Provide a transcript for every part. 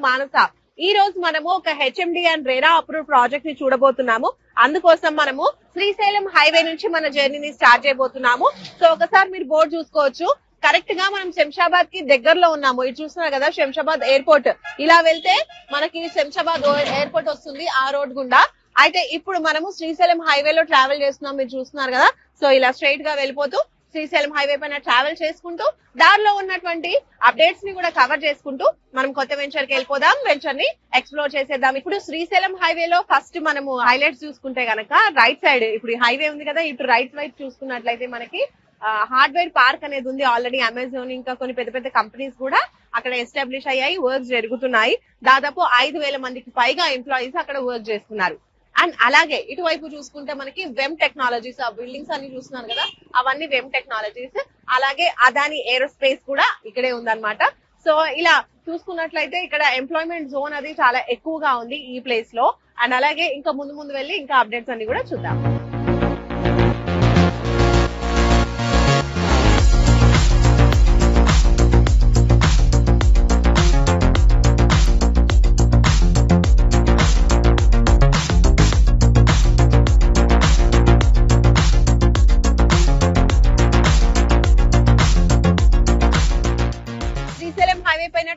మానస. ఈ రోజు మనము ఒక HMD and RERA approve project ని చూడబోతున్నాము. అందుకోసం మనము శ్రీశైలం హైవే నుంచి మన జర్నీని స్టార్ట్ చేయబోతున్నాము. సో ఒకసారి మీరు బోర్డు చూసుకోవచ్చు. కరెక్ట్ గా మనం శంషాబాద్ కి దగ్గరలో ఉన్నాము. ఇది చూస్తున్నారు కదా శంషాబాద్ ఎయిర్పోర్ట్. ఇలా వెళ్తే మనకి శంషాబాద్ ఎయిర్పోర్ట్ వస్తుంది ఆ రోడ్ గుండా. అయితే ఇప్పుడు మనము శ్రీశైలం హైవేలో ట్రావెల్ చేస్తున్నాం, మీరు చూస్తున్నారు కదా. సో ఇలా స్ట్రైట్ గా వెళ్ళిపోతూ శ్రీశైలం హైవే పైన ట్రావెల్ చేసుకుంటూ దారిలో ఉన్నటువంటి అప్డేట్స్ ని కూడా కవర్ చేసుకుంటూ మనం కొత్త వెంచర్ కి వెళ్ళిపోదాం, వెంచర్ ని ఎక్స్ప్లోర్ చేసేద్దాం. ఇప్పుడు శ్రీశైలం హైవేలో ఫస్ట్ మనము హైలైట్స్ చూసుకుంటే గనక రైట్ సైడ్ ఇప్పుడు హైవే ఉంది కదా, ఇటు రైట్ వైపు చూసుకున్నట్లయితే మనకి హార్డ్వేర్ పార్క్ అనేది ఉంది. ఆల్రెడీ అమెజాన్ ఇంకా కొన్ని పెద్ద పెద్ద కంపెనీస్ కూడా అక్కడ ఎస్టాబ్లిష్ అయ్యాయి, వర్క్స్ జరుగుతున్నాయి. దాదాపు 5,000 మందికి పైగా ఎంప్లాయీస్ అక్కడ వర్క్ చేస్తున్నారు. అండ్ అలాగే ఇటువైపు చూసుకుంటే మనకి వెమ్ టెక్నాలజీస్, ఆ బిల్డింగ్స్ అన్ని చూస్తున్నారు కదా, అవన్నీ వెమ్ టెక్నాలజీస్. అలాగే అదాని ఏరోస్పేస్ కూడా ఇక్కడే ఉందన్నమాట. సో ఇలా చూసుకున్నట్లయితే ఇక్కడ ఎంప్లాయ్మెంట్ జోన్ అది చాలా ఎక్కువగా ఉంది ఈ ప్లేస్ లో. అండ్ అలాగే ఇంకా ముందు ముందు వెళ్ళి ఇంకా అప్డేట్స్ అన్ని కూడా చూద్దాం.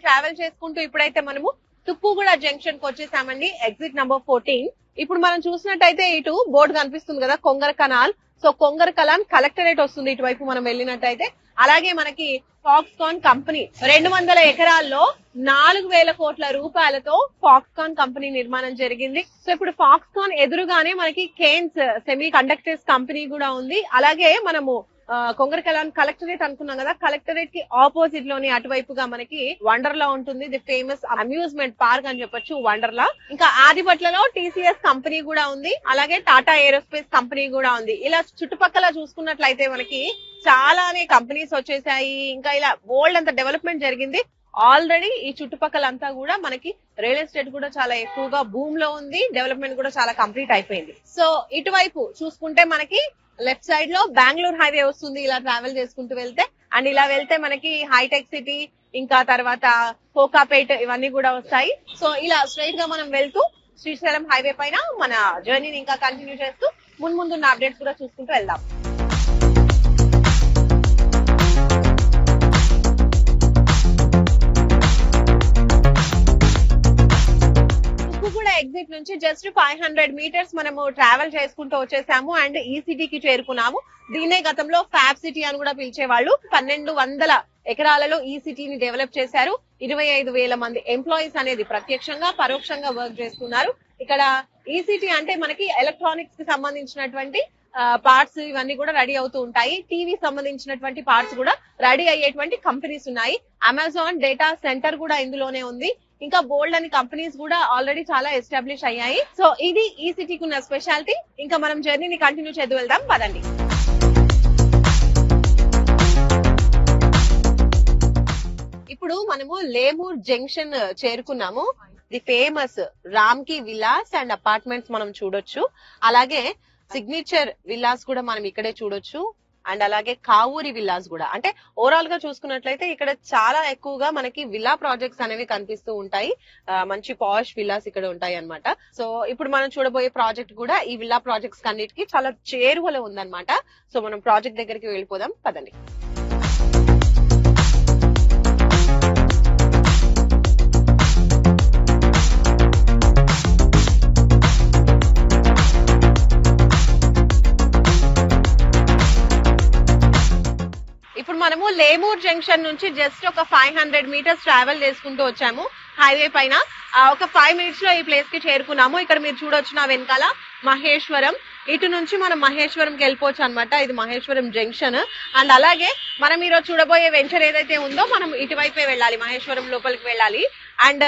ట్రావెల్ చేసుకుంటూ ఇప్పుడైతే మనము తుక్కుగూడ జంక్షన్ కి వచ్చేసామండి, ఎగ్జిట్ నంబర్ 14. ఇప్పుడు మనం చూసినట్టయితే ఇటు బోర్డు కనిపిస్తుంది కదా Kongara canal. So Kongara Kalan collectorate వస్తుంది ఇటువైపు మనం వెళ్ళినట్టయితే. అలాగే మనకి ఫాక్స్కాన్ కంపెనీ 200 ఎకరాల్లో 4,000 కోట్ల రూపాయలతో ఫాక్స్కాన్ కంపెనీ నిర్మాణం జరిగింది. సో ఇప్పుడు ఫాక్స్కాన్ ఎదురుగానే మనకి కేన్స్ సెమీ కండక్టర్స్ కంపెనీ కూడా ఉంది. అలాగే మనము కొంగర కలాన్ కలెక్టరేట్ అనుకున్నాం కదా, కలెక్టరేట్ కి ఆపోజిట్ లోని అటువైపుగా మనకి వండర్లా ఉంటుంది, ది ఫేమస్ అమ్యూజ్మెంట్ పార్క్ అని చెప్పొచ్చు వండర్లా. ఇంకా ఆదిపట్లలో టీసీఎస్ కంపెనీ కూడా ఉంది, అలాగే టాటా ఏరోస్పేస్ కంపెనీ కూడా ఉంది. ఇలా చుట్టుపక్కల చూసుకున్నట్లయితే మనకి చాలానే కంపెనీస్ వచ్చేసాయి. ఇంకా ఇలా బోల్డ్ అంత డెవలప్మెంట్ జరిగింది ఆల్రెడీ. ఈ చుట్టుపక్కలంతా కూడా మనకి రియల్ ఎస్టేట్ కూడా చాలా ఎక్కువగా భూమ్ లో ఉంది, డెవలప్మెంట్ కూడా చాలా కంప్లీట్ అయిపోయింది. సో ఇటువైపు చూసుకుంటే మనకి లెఫ్ట్ సైడ్ లో బెంగళూరు హైవే వస్తుంది ఇలా ట్రావెల్ చేసుకుంటూ వెళ్తే. అండ్ ఇలా వెళ్తే మనకి హైటెక్ సిటీ ఇంకా తర్వాత కోకాపేట్ ఇవన్నీ కూడా వస్తాయి. సో ఇలా స్ట్రైట్ గా మనం వెళ్తూ శ్రీశైలం హైవే పైన మన జర్నీని ఇంకా కంటిన్యూ చేస్తూ ముందున్న అప్డేట్స్ కూడా చూసుకుంటూ వెళ్దాం. ఎగ్జిట్ నుంచి జస్ట్ 500 మీటర్స్ మనము ట్రావెల్ చేసుకుంటూ వచ్చేసాము అండ్ ఈ సిటీకి చేరుకున్నాము. దీన్నే గతంలో ఫ్యాబ్ సిటీ అని కూడా పిలిచేవాళ్ళు. 1,200 ఎకరాలలో ఈ సిటీని డెవలప్ చేశారు. 25,000 మంది ఎంప్లాయీస్ అనేది ప్రత్యక్షంగా పరోక్షంగా వర్క్ చేస్తున్నారు. ఇక్కడ ఈ సిటీ అంటే మనకి ఎలక్ట్రానిక్స్ కి సంబంధించినటువంటి పార్ట్స్ ఇవన్నీ కూడా రెడీ అవుతూ ఉంటాయి. టీవీ సంబంధించినటువంటి పార్ట్స్ కూడా రెడీ అయ్యేటువంటి కంపెనీస్ ఉన్నాయి. అమెజాన్ డేటా సెంటర్ కూడా ఇందులోనే ఉంది. ఇంకా బోల్డ్ అని కంపెనీస్ కూడా ఆల్రెడీ చాలా ఎస్టాబ్లిష్ అయ్యాయి. సో ఇది ఈ సిటీకి ఉన్న స్పెషాలిటీ. ఇంకా మనం జర్నీని కంటిన్యూ చేద్దు వెళ్దాం పదండి. ఇప్పుడు మనము లేమూర్ జంక్షన్ చేరుకున్నాము. ది ఫేమస్ రామ్కి విలాస్ అండ్ అపార్ట్మెంట్స్ మనం చూడొచ్చు. అలాగే సిగ్నేచర్ విల్లాస్ కూడా మనం ఇక్కడే చూడొచ్చు. అండ్ అలాగే కావూరి విల్లాస్ కూడా. అంటే ఓవరాల్ గా చూసుకున్నట్లయితే ఇక్కడ చాలా ఎక్కువగా మనకి విల్లా ప్రాజెక్ట్స్ అనేవి కనిపిస్తూ ఉంటాయి. మంచి పాష్ విల్లాస్ ఇక్కడ ఉంటాయి అన్నమాట. సో ఇప్పుడు మనం చూడబోయే ప్రాజెక్ట్ కూడా ఈ విల్లా ప్రాజెక్ట్స్ అన్నిటికీ చాలా చేరువలో ఉందన్నమాట. సో మనం ప్రాజెక్ట్ దగ్గరికి వెళ్ళిపోదాం పదండి. మనము లేమూర్ జంక్షన్ నుంచి జస్ట్ ఒక 500 మీటర్స్ ట్రావెల్ చేసుకుంటూ వచ్చాము హైవే పైన. ఒక 5 మినిట్స్ లో ఈ ప్లేస్ కి చేరుకున్నాము. ఇక్కడ మీరు చూడొచ్చు నా వెనకాల మహేశ్వరం. ఇటు నుంచి మనం మహేశ్వరంకి వెళ్ళిపోవచ్చు అనమాట. ఇది మహేశ్వరం జంక్షన్. అండ్ అలాగే మనం ఈరోజు చూడబోయే వెంచర్ ఏదైతే ఉందో మనం ఇటువైపే వెళ్ళాలి, మహేశ్వరం లోపలికి వెళ్ళాలి. అండ్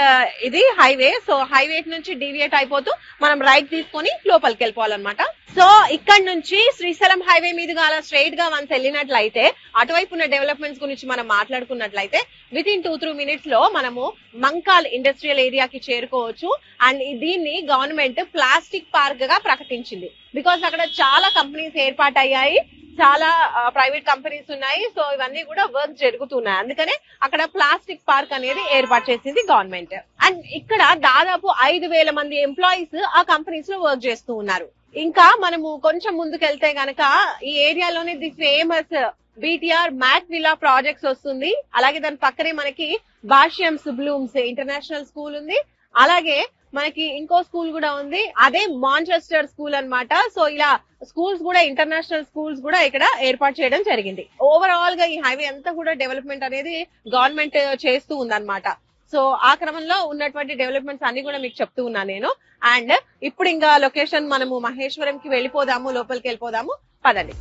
ఇది హైవే. సో హైవే నుంచి డీవియేట్ అయిపోతూ మనం రైట్ తీసుకొని లోపలికి వెళ్ళిపోవాలన్నమాట. సో ఇక్కడ నుంచి శ్రీశైలం హైవే మీదుగా అలా స్ట్రైట్ గా వన్స్ వెళ్ళినట్లయితే అటువైపు ఉన్న డెవలప్మెంట్స్ గురించి మనం మాట్లాడుకున్నట్లయితే విత్ ఇన్ 2-3 మినిట్స్ లో మనము మంకాల్ ఇండస్ట్రియల్ ఏరియాకి చేరుకోవచ్చు. అండ్ దీన్ని గవర్నమెంట్ ప్లాస్టిక్ పార్క్ గా ప్రకటించింది. బికాస్ అక్కడ చాలా కంపెనీస్ ఏర్పాటయ్యాయి. చాలా ప్రైవేట్ కంపెనీస్ ఉన్నాయి. సో ఇవన్నీ కూడా వర్క్ జరుగుతున్నాయి. అందుకనే అక్కడ ప్లాస్టిక్ పార్క్ అనేది ఏర్పాటు చేసింది గవర్నమెంట్. అండ్ ఇక్కడ దాదాపు 5,000 మంది ఎంప్లాయీస్ ఆ కంపెనీస్ లో వర్క్ చేస్తూ ఉన్నారు. ఇంకా మనము కొంచెం ముందుకెళ్తే గనక ఈ ఏరియాలోనే the famous BTR Mac villa projects వస్తుంది. అలాగే దాని పక్కనే మనకి భాష్యంస్ బ్లూమ్స్ ఇంటర్నేషనల్ స్కూల్ ఉంది. అలాగే మనకి ఇంకో స్కూల్ కూడా ఉంది, అదే మాంచెస్టర్ స్కూల్ అన్నమాట. సో ఇలా స్కూల్స్ కూడా ఇంటర్నేషనల్ స్కూల్స్ కూడా ఇక్కడ ఏర్పాటు చేయడం జరిగింది. ఓవరాల్ గా ఈ హైవే అంతా కూడా డెవలప్మెంట్ అనేది గవర్నమెంట్ చేస్తూ ఉందన్నమాట. సో ఆ క్రమంలో ఉన్నటువంటి డెవలప్మెంట్స్ అన్ని కూడా మీకు చెప్తూ ఉన్నాను నేను. అండ్ ఇప్పుడు ఇంకా లొకేషన్ మనము మహేశ్వరంకి వెళ్ళిపోదాము, లోపలికి వెళ్ళిపోదాము పదండి.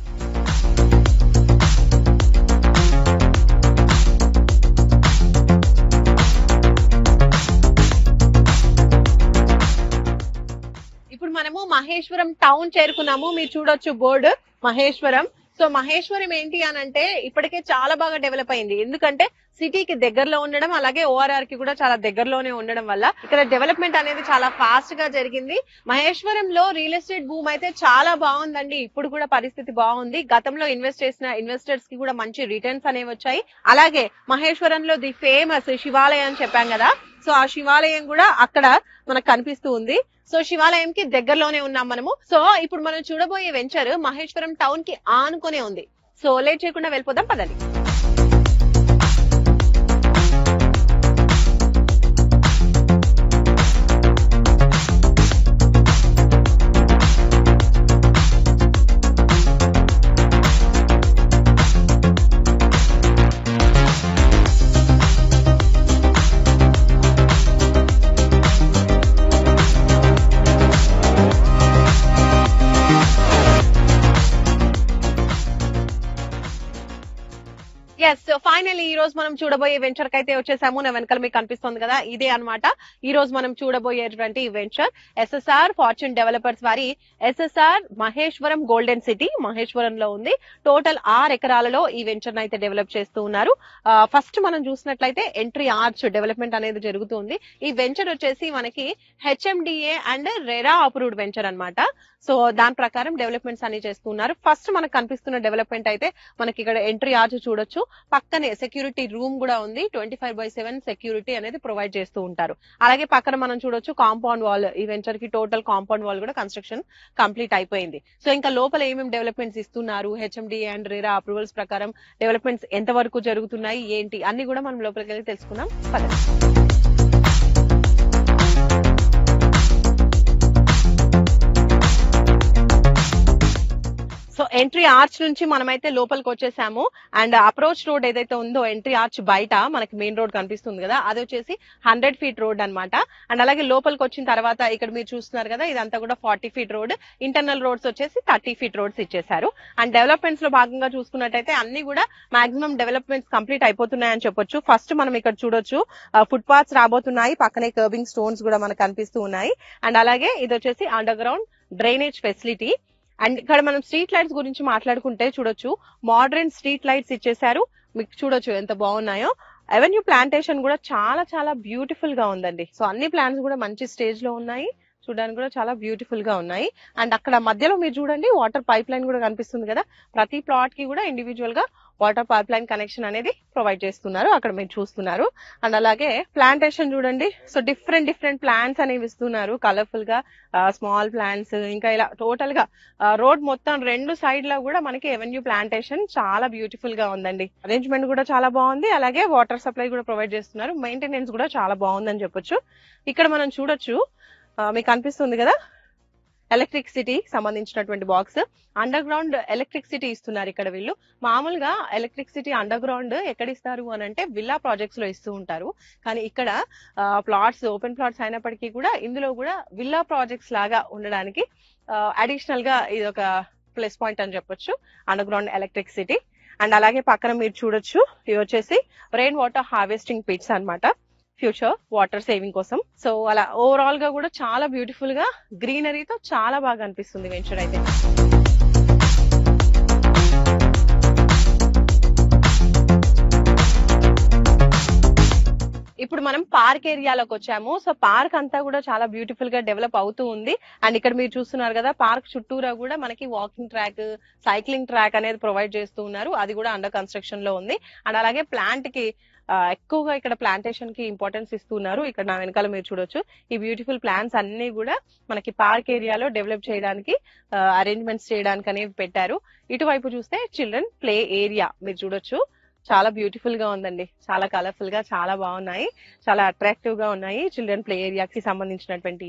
ఇప్పుడు మనము మహేశ్వరం టౌన్ చేరుకున్నాము. మీరు చూడొచ్చు బోర్డు మహేశ్వరం. సో మహేశ్వరం ఏంటి అనంటే ఇప్పటికే చాలా బాగా డెవలప్ అయింది. ఎందుకంటే సిటీకి దగ్గరలో ఉండడం, అలాగే ఓఆర్ఆర్ కి కూడా చాలా దగ్గరలోనే ఉండడం వల్ల ఇక్కడ డెవలప్మెంట్ అనేది చాలా ఫాస్ట్ గా జరిగింది. మహేశ్వరంలో రియల్ ఎస్టేట్ భూమి అయితే చాలా బాగుందండి. ఇప్పుడు కూడా పరిస్థితి బాగుంది. గతంలో ఇన్వెస్ట్ చేసిన ఇన్వెస్టర్స్ కి కూడా మంచి రిటర్న్స్ అనేవి వచ్చాయి. అలాగే మహేశ్వరంలో ది ఫేమస్ శివాలయం అని చెప్పాం కదా, సో ఆ శివాలయం కూడా అక్కడ మనకు కనిపిస్తూ ఉంది. సో శివాలయం కి దగ్గరలోనే ఉన్నాం మనము. సో ఇప్పుడు మనం చూడబోయే వెంచర్ మహేశ్వరం టౌన్ కి ఆనుకునే ఉంది. సో లేట్ చేయకుండా వెళ్ళిపోదాం పదండి. ఎస్, ఫైనల్లీ ఈ రోజు మనం చూడబోయే వెంచర్ కి అయితే వచ్చేసాము. నా వెనకాల మీకు కనిపిస్తుంది కదా, ఇదే అన్నమాట ఈ రోజు మనం చూడబోయేటువంటి వెంచర్. ఎస్ఎస్ఆర్ ఫార్చ్యూన్ డెవలపర్స్ వారి ఎస్ఎస్ఆర్ మహేశ్వరం గోల్డెన్ సిటీ మహేశ్వరంలో ఉంది. టోటల్ 6 ఎకరాలలో ఈ వెంచర్ అయితే డెవలప్ చేస్తూ ఉన్నారు. ఫస్ట్ మనం చూసినట్లయితే ఎంట్రీ ఆర్చ్ డెవలప్మెంట్ అనేది జరుగుతుంది. ఈ వెంచర్ వచ్చేసి మనకి HMDA and RERA approved venture అన్నమాట. సో దాని ప్రకారం డెవలప్మెంట్స్ అన్ని చేస్తున్నారు. ఫస్ట్ మనకు కనిపిస్తున్న డెవలప్మెంట్ అయితే మనకి ఇక్కడ ఎంట్రీ ఆర్చ్ చూడొచ్చు. పక్కనే సెక్యూరిటీ రూమ్ కూడా ఉంది. 24/7 సెక్యూరిటీ అనేది ప్రొవైడ్ చేస్తూ ఉంటారు. అలాగే పక్కన మనం చూడొచ్చు కాంపౌండ్ వాల్. ఈ వెంచర్ కి టోటల్ కాంపౌండ్ వాల్ కూడా కన్స్ట్రక్షన్ కంప్లీట్ అయిపోయింది. సో ఇంకా లోపల ఏమేమి డెవలప్మెంట్స్ ఇస్తున్నారు, హెచ్ఎండిఏ అండ్ రెరా అప్రూవల్స్ ప్రకారం డెవలప్మెంట్స్ ఎంత వరకు జరుగుతున్నాయి ఏంటి అన్ని కూడా మనం లోపలికి వెళ్ళి తెలుసుకుందాం పదండి. సో ఎంట్రీ ఆర్చ్ నుంచి మనమైతే లోపలికి వచ్చేసాము. అండ్ అప్రోచ్ రోడ్ ఏదైతే ఉందో ఎంట్రీ ఆర్చ్ బయట మనకి మెయిన్ రోడ్ కనిపిస్తుంది కదా, అది వచ్చేసి 100 ఫీట్ రోడ్ అన్నమాట. అండ్ అలాగే లోపలికి వచ్చిన తర్వాత ఇక్కడ మీరు చూస్తున్నారు కదా, ఇదంతా కూడా 40 ఫీట్ రోడ్. ఇంటర్నల్ రోడ్స్ వచ్చేసి 30 ఫీట్ రోడ్స్ ఇచ్చేసారు. అండ్ డెవలప్మెంట్స్ లో భాగంగా చూసుకున్నట్టయితే అన్ని కూడా మాక్సిమం డెవలప్మెంట్స్ కంప్లీట్ అయిపోతున్నాయని చెప్పొచ్చు. ఫస్ట్ మనం ఇక్కడ చూడొచ్చు ఫుట్ పాత్స్ రాబోతున్నాయి. పక్కనే కర్బింగ్ స్టోన్స్ కూడా మనకు కనిపిస్తూ ఉన్నాయి. అండ్ అలాగే ఇది వచ్చేసి under ground drainage facility. And ఇక్కడ మనం స్ట్రీట్ లైట్స్ గురించి మాట్లాడుకుంటే చూడొచ్చు, మోడర్న్ స్ట్రీట్ లైట్స్ ఇచ్చేసారు. మీకు చూడొచ్చు ఎంత బాగున్నాయో. అవెన్యూ ప్లాంటేషన్ కూడా చాలా చాలా బ్యూటిఫుల్ గా ఉందండి. సో అన్ని ప్లాంట్స్ కూడా మంచి స్టేజ్ లో ఉన్నాయి, చూడడానికి కూడా చాలా బ్యూటిఫుల్ గా ఉన్నాయి. అండ్ అక్కడ మధ్యలో మీరు చూడండి వాటర్ పైప్ లైన్ కూడా కనిపిస్తుంది కదా. ప్రతి ప్లాట్ కి కూడా ఇండివిజువల్ గా వాటర్ పైప్ లైన్ కనెక్షన్ అనేది ప్రొవైడ్ చేస్తున్నారు, అక్కడ మీరు చూస్తున్నారు. అండ్ అలాగే ప్లాంటేషన్ చూడండి. సో డిఫరెంట్ ప్లాంట్స్ అనేవి ఇస్తున్నారు, కలర్ఫుల్ గా స్మాల్ ప్లాంట్స్. ఇంకా ఇలా టోటల్ గా రోడ్ మొత్తం 2 సైడ్ లో కూడా మనకి ఎవెన్యూ ప్లాంటేషన్ చాలా బ్యూటిఫుల్ గా ఉందండి. అరేంజ్మెంట్ కూడా చాలా బాగుంది. అలాగే వాటర్ సప్లై కూడా ప్రొవైడ్ చేస్తున్నారు. మెయింటెనెన్స్ కూడా చాలా బాగుందని చెప్పొచ్చు. ఇక్కడ మనం చూడొచ్చు, మీకు కనిపిస్తుంది కదా ఎలక్ట్రిసిటీ సంబంధించినటువంటి బాక్స్. అండర్ గ్రౌండ్ ఎలక్ట్రిసిటీ ఇస్తున్నారు ఇక్కడ వీళ్ళు. మామూలుగా ఎలక్ట్రిసిటీ అండర్ గ్రౌండ్ ఎక్కడ ఇస్తారు అని అంటే విల్లా ప్రాజెక్ట్స్ లో ఇస్తూ ఉంటారు. కానీ ఇక్కడ ప్లాట్స్ ఓపెన్ ప్లాట్స్ అయినప్పటికీ కూడా ఇందులో కూడా విల్లా ప్రాజెక్ట్స్ లాగా ఉండడానికి అడిషనల్ గా ఇది ఒక ప్లస్ పాయింట్ అని చెప్పొచ్చు, అండర్ గ్రౌండ్ ఎలక్ట్రిసిటీ. అండ్ అలాగే పక్కన మీరు చూడొచ్చు, ఇవి వచ్చేసి రెయిన్ వాటర్ హార్వెస్టింగ్ పిట్స్ అన్నమాట, ఫ్యూచర్ వాటర్ సేవింగ్ కోసం. సో అలా ఓవరాల్ గా కూడా చాలా బ్యూటిఫుల్ గా గ్రీనరీతో చాలా బాగా అనిపిస్తుంది వెంచర్ అయితే. ఇప్పుడు మనం పార్క్ ఏరియాలోకి వచ్చాము. సో పార్క్ అంతా కూడా చాలా బ్యూటిఫుల్ గా డెవలప్ అవుతూ ఉంది. అండ్ ఇక్కడ మీరు చూస్తున్నారు కదా, పార్క్ చుట్టూరా కూడా మనకి వాకింగ్ ట్రాక్, సైక్లింగ్ ట్రాక్ అనేది ప్రొవైడ్ చేస్తూ ఉన్నారు. అది కూడా అండర్ కన్స్ట్రక్షన్ లో ఉంది. అండ్ అలాగే ప్లాంట్ కి ఎక్కువగా ఇక్కడ ప్లాంటేషన్ కి ఇంపార్టెన్స్ ఇస్తున్నారు. ఇక్కడ నా వెనకాల మీరు చూడొచ్చు, ఈ బ్యూటిఫుల్ ప్లాంట్స్ అన్ని కూడా మనకి పార్క్ ఏరియాలో డెవలప్ చేయడానికి అరేంజ్మెంట్స్ చేయడానికి అనేవి పెట్టారు. ఇటువైపు చూస్తే చిల్డ్రన్ ప్లే ఏరియా మీరు చూడొచ్చు, చాలా బ్యూటిఫుల్ గా ఉందండి. చాలా కలర్ఫుల్ గా చాలా బాగున్నాయి, చాలా అట్రాక్టివ్ గా ఉన్నాయి చిల్డ్రన్ ప్లే ఏరియాకి సంబంధించినటువంటి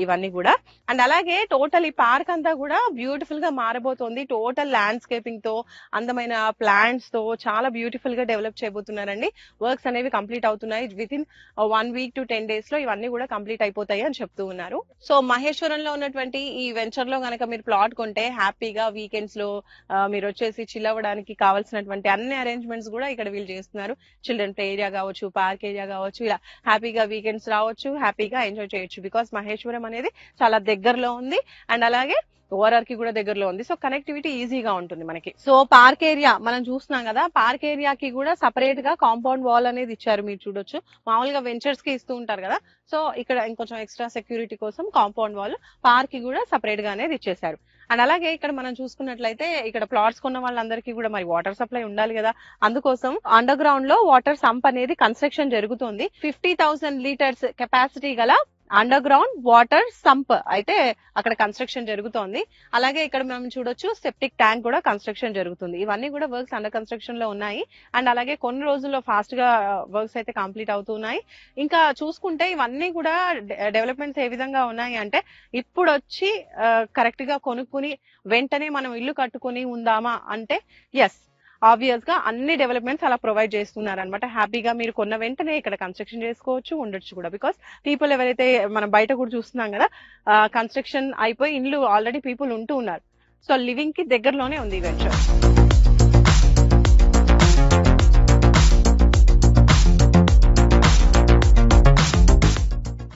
ఇవన్నీ కూడా. అండ్ అలాగే టోటల్ ఈ పార్క్ అంతా కూడా బ్యూటిఫుల్ గా మారబోతోంది. టోటల్ ల్యాండ్స్కేపింగ్ తో, అందమైన ప్లాంట్స్ తో చాలా బ్యూటిఫుల్ గా డెవలప్ చేయబోతున్నారండి. వర్క్స్ అనేవి కంప్లీట్ అవుతున్నాయి. With in 1 week to 10 days లో ఇవన్నీ కూడా కంప్లీట్ అయిపోతాయి అని చెప్తూ ఉన్నారు. సో మహేశ్వరంలో ఉన్నటువంటి ఈ వెంచర్ లో కనుక మీరు ప్లాట్ కొంటే హ్యాపీగా వీకెండ్స్ లో మీరు వచ్చేసి చిల్ అవ్వడానికి కావాల్సినటువంటి అన్ని అరేంజ్మెంట్స్ కూడా ఇక్కడ వీళ్ళు చేస్తున్నారు. చిల్డ్రన్ ప్లే ఏరియా కావచ్చు, పార్క్ ఏరియా కావచ్చు, ఇలా హ్యాపీగా వీకెండ్స్ రావచ్చు, హ్యాపీగా ఎంజాయ్ చేయొచ్చు. బికాస్ మహేశ్వరం అనేది చాలా దగ్గరలో ఉంది. అండ్ అలాగే ఓఆర్ఆర్ కి కూడా దగ్గరలో ఉంది. సో కనెక్టివిటీ ఈజీగా ఉంటుంది మనకి. సో పార్క్ ఏరియా మనం చూస్తున్నాం కదా, పార్క్ ఏరియాకి కూడా సపరేట్ గా కాంపౌండ్ వాల్ అనేది ఇచ్చారు. మీరు చూడొచ్చు, మామూలుగా వెంచర్స్ కి ఇస్తూ ఉంటారు కదా, సో ఇక్కడ ఇంకొంచెం ఎక్స్ట్రా సెక్యూరిటీ కోసం కాంపౌండ్ వాల్ పార్క్ కి కూడా సపరేట్ గా అనేది ఇచ్చేసారు. అండ్ అలాగే ఇక్కడ మనం చూసుకున్నట్లయితే ఇక్కడ ప్లాట్స్ కొన్న వాళ్ళందరికీ కూడా మరి వాటర్ సప్లై ఉండాలి కదా, అందుకోసం అండర్ గ్రౌండ్ లో వాటర్ సంప్ అనేది కన్స్ట్రక్షన్ జరుగుతుంది. 50,000 లీటర్స్ కెపాసిటీ గల అండర్ గ్రౌండ్ వాటర్ సంప్ అయితే అక్కడ కన్స్ట్రక్షన్ జరుగుతోంది. అలాగే ఇక్కడ మనం చూడొచ్చు, సెప్టిక్ ట్యాంక్ కూడా కన్స్ట్రక్షన్ జరుగుతుంది. ఇవన్నీ కూడా వర్క్స్ అండర్ కన్స్ట్రక్షన్ లో ఉన్నాయి. అండ్ అలాగే కొన్ని రోజుల్లో ఫాస్ట్ గా వర్క్స్ అయితే కంప్లీట్ అవుతున్నాయి. ఇంకా చూసుకుంటే ఇవన్నీ కూడా డెవలప్మెంట్స్ ఏ విధంగా ఉన్నాయి అంటే, ఇప్పుడు వచ్చి కరెక్ట్ గా కొనుక్కుని వెంటనే మనం ఇల్లు కట్టుకుని ఉందామా అంటే ఎస్, ఆబ్వియస్ గా అన్ని డెవలప్మెంట్స్ అలా ప్రొవైడ్ చేస్తున్నారు అనమాట. హ్యాపీగా మీరు కొన్న వెంటనే ఇక్కడ కన్స్ట్రక్షన్ చేసుకోవచ్చు, ఉండొచ్చు కూడా. బికాస్ పీపుల్ ఎవరైతే మనం బయట కూడా చూస్తున్నాం కదా, కన్స్ట్రక్షన్ అయిపోయి ఇండ్లు ఆల్రెడీ పీపుల్ ఉంటూ ఉన్నారు. సో లివింగ్ కి దగ్గరలోనే ఉంది ఈ వెంచర్.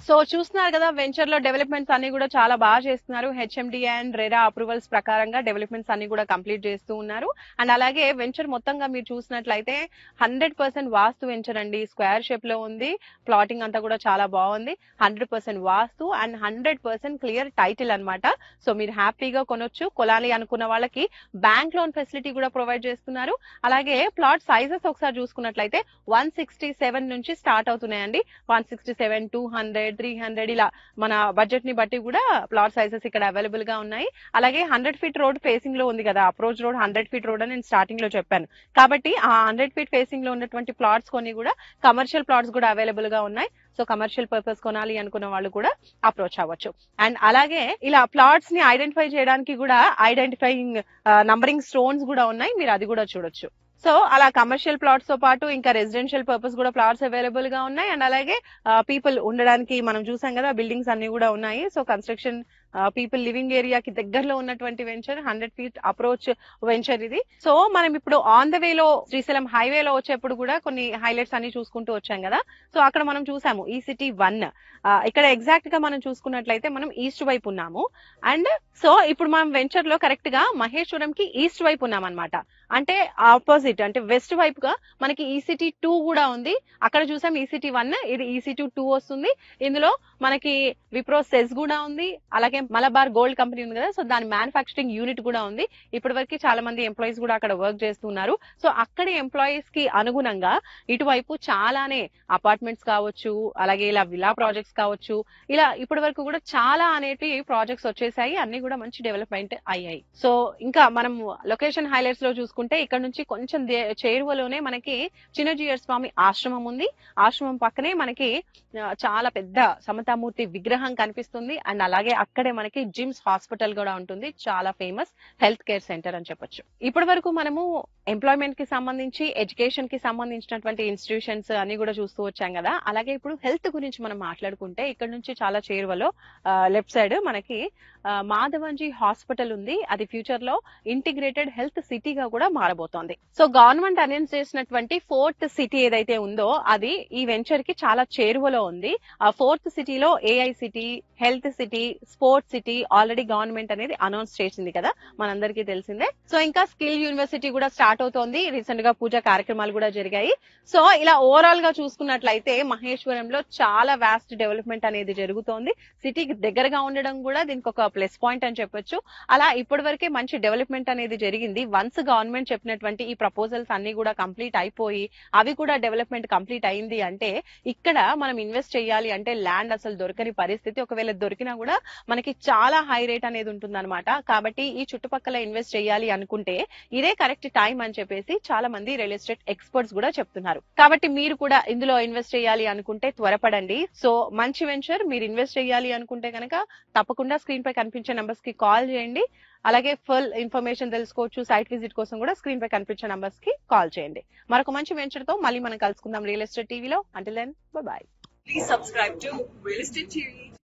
సో చూస్తున్నారు కదా, వెంచర్ లో డెవలప్మెంట్స్ అన్ని కూడా చాలా బాగా చేస్తున్నారు. హెచ్ఎండి అండ్ రెరా అప్రూవల్స్ ప్రకారంగా డెవలప్మెంట్స్ అన్ని కూడా కంప్లీట్ చేస్తూ ఉన్నారు. అండ్ అలాగే వెంచర్ మొత్తంగా మీరు చూసినట్లయితే 100% వాస్తు వెంచర్ అండి. స్క్వేర్ షేప్ లో ఉంది, ప్లాటింగ్ అంతా కూడా చాలా బాగుంది. 100% వాస్తు అండ్ 100% క్లియర్ టైటిల్ అన్నమాట. సో మీరు హ్యాపీగా కొనొచ్చు. కొనాలి అనుకున్న వాళ్ళకి బ్యాంక్ లోన్ ఫెసిలిటీ కూడా ప్రొవైడ్ చేస్తున్నారు. అలాగే ప్లాట్ సైజెస్ ఒకసారి చూసుకున్నట్లయితే 167 నుంచి స్టార్ట్ అవుతున్నాయండి. 167, 200, 300 ఇలా మన బడ్జెట్ ని బట్టి కూడా ప్లాట్ సైజెస్ ఇక్కడ అవైలబుల్ గా ఉన్నాయి. అలాగే 100 feet రోడ్ ఫేసింగ్ లో ఉంది కదా, అప్రోచ్ రోడ్ 100 feet రోడ్ అని నేను స్టార్టింగ్ లో చెప్పాను. కాబట్టి ఆ 100 feet ఫేసింగ్ లో ఉన్నటువంటి ప్లాట్స్ కొన్ని కూడా కమర్షియల్ ప్లాట్స్ కూడా అవైలబుల్ గా ఉన్నాయి. సో కమర్షియల్ పర్పస్ కొనాలి అనుకున్న వాళ్ళు కూడా అప్రోచ్ అవ్వచ్చు. అండ్ అలాగే ఇలా ప్లాట్స్ ని ఐడెంటిఫై చేయడానికి కూడా ఐడెంటిఫైయింగ్ నంబరింగ్ స్టోన్స్ కూడా ఉన్నాయి, మీరు అది కూడా చూడొచ్చు. సో అలా కమర్షియల్ ప్లాట్స్ తో పాటు ఇంకా రెసిడెన్షియల్ పర్పస్ కూడా ప్లాట్స్ అవైలబుల్ గా ఉన్నాయి. అండ్ అలాగే పీపుల్ ఉండడానికి మనం చూసాం కదా, బిల్డింగ్స్ అన్ని కూడా ఉన్నాయి. సో కన్స్ట్రక్షన్ పీపుల్ లివింగ్ ఏరియాకి దగ్గరలో ఉన్నటువంటి వెంచర్, 100 feet అప్రోచ్ వెంచర్ ఇది. సో మనం ఇప్పుడు ఆన్ ద వేలో శ్రీశైలం హైవేలో వచ్చేప్పుడు కూడా కొన్ని హైలైట్స్ అన్ని చూసుకుంటూ వచ్చాం కదా. సో అక్కడ మనం చూసాము ఈ సిటీ 1. ఇక్కడ ఎగ్జాక్ట్ గా మనం చూసుకున్నట్లయితే మనం ఈస్ట్ వైపు ఉన్నాము. అండ్ సో ఇప్పుడు మనం వెంచర్ లో కరెక్ట్ గా మహేశ్వరం కి ఈస్ట్ వైపు ఉన్నాం అనమాట. అంటే ఆపోజిట్, అంటే వెస్ట్ వైపుగా మనకి ఈసిటీ 2 కూడా ఉంది. అక్కడ చూసాం ఈసిటీ 1, ఇది ఈసిటీ 2 వస్తుంది. ఇందులో మనకి విప్రో సెస్ కూడా ఉంది. అలాగే మలబార్ గోల్డ్ కంపెనీ ఉంది కదా, సో దాని మ్యానుఫ్యాక్చరింగ్ యూనిట్ కూడా ఉంది. ఇప్పటి వరకు చాలా మంది ఎంప్లాయీస్ కూడా అక్కడ వర్క్ చేస్తున్నారు. సో అక్కడి ఎంప్లాయీస్ కి అనుగుణంగా ఇటువైపు చాలానే అపార్ట్మెంట్స్ కావచ్చు, అలాగే ఇలా విలా ప్రాజెక్ట్స్ కావచ్చు, ఇలా ఇప్పటి వరకు కూడా చాలా అనేటి ప్రాజెక్ట్స్ వచ్చేసాయి. అన్ని కూడా మంచి డెవలప్మెంట్ అయ్యాయి. సో ఇంకా మనం లొకేషన్ హైలైట్స్ లో చూసుకుంటే ఇక్కడ నుంచి కొంచెం చేరువలోనే మనకి చిన్నజీయర్ స్వామి ఆశ్రమం ఉంది. ఆశ్రమం పక్కనే మనకి చాలా పెద్ద సమతామూర్తి విగ్రహం కనిపిస్తుంది. అండ్ అలాగే అక్కడే మనకి జిమ్స్ హాస్పిటల్ కూడా ఉంటుంది, చాలా ఫేమస్ హెల్త్ కేర్ సెంటర్ అని చెప్పొచ్చు. ఇప్పటి వరకు మనము ఎంప్లాయ్మెంట్ కి సంబంధించి, ఎడ్యుకేషన్ కి సంబంధించినటువంటి ఇన్స్టిట్యూషన్స్ అన్ని కూడా చూస్తూ వచ్చాం కదా. అలాగే ఇప్పుడు హెల్త్ గురించి మనం మాట్లాడుకుంటే ఇక్కడ నుంచి చాలా చేరువలో లెఫ్ట్ సైడ్ మనకి మాధవంజీ హాస్పిటల్ ఉంది. అది ఫ్యూచర్ లో ఇంటిగ్రేటెడ్ హెల్త్ సిటీగా కూడా మారబోతోంది. సో గవర్నమెంట్ అనౌన్స్ చేసినటువంటి 4th సిటీ ఏదైతే ఉందో అది ఈ వెంచర్ కి చాలా చేరువలో ఉంది. ఆ 4th సిటీలో AI city, health city, sports city already government అనేది అనౌన్స్ చేసింది కదా, మనందరికీ తెలిసిందే. సో ఇంకా స్కిల్ యూనివర్సిటీ కూడా స్టార్ట్ అవుతోంది. రీసెంట్ గా పూజా కార్యక్రమాలు కూడా జరిగాయి. సో ఇలా ఓవరాల్ గా చూసుకున్నట్లయితే మహేశ్వరంలో చాలా వాస్ట్ డెవలప్మెంట్ అనేది జరుగుతోంది. సిటీకి దగ్గరగా ఉండడం కూడా దీనికి ఒక ప్లస్ పాయింట్ అని చెప్పొచ్చు. అలా ఇప్పటి వరకే మంచి డెవలప్మెంట్ అనేది జరిగింది. వన్స్ గవర్నమెంట్ చెప్పినటువంటి ఈ ప్రపోజల్స్ అన్ని కూడా కంప్లీట్ అయిపోయి అవి కూడా డెవలప్మెంట్ కంప్లీట్ అయింది అంటే ఇక్కడ మనం ఇన్వెస్ట్ చేయాలి అంటే ల్యాండ్ అసలు దొరకని పరిస్థితి. ఒకవేళ దొరికినా కూడా మనకి చాలా హై రేట్ అనేది ఉంటుందన్నమాట. కాబట్టి ఈ చుట్టుపక్కల ఇన్వెస్ట్ చేయాలి అనుకుంటే ఇదే కరెక్ట్ టైం అని చెప్పేసి చాలా మంది రియల్ ఎస్టేట్ ఎక్స్పర్ట్స్ కూడా చెప్తున్నారు. కాబట్టి మీరు కూడా ఇందులో ఇన్వెస్ట్ చేయాలి అనుకుంటే త్వరపడండి. సో మంచి వెంచర్, మీరు ఇన్వెస్ట్ చేయాలి అనుకుంటే కనుక తప్పకుండా స్క్రీన్ పై కనిపించే నంబర్స్ కి కాల్ చేయండి. అలాగే ఫుల్ ఇన్ఫర్మేషన్ తెలుసుకోవచ్చు. సైట్ విజిట్ కోసం కూడా స్క్రీన్ పై కనిపించే నంబర్స్ కి కాల్ చేయండి. మరొక మంచి వెంచర్ తో మళ్ళీ మనం కలుసుకుందాం రియల్ ఎస్టేట్ టీవీలో. Until then bye. Please subscribe to Real Estate TV.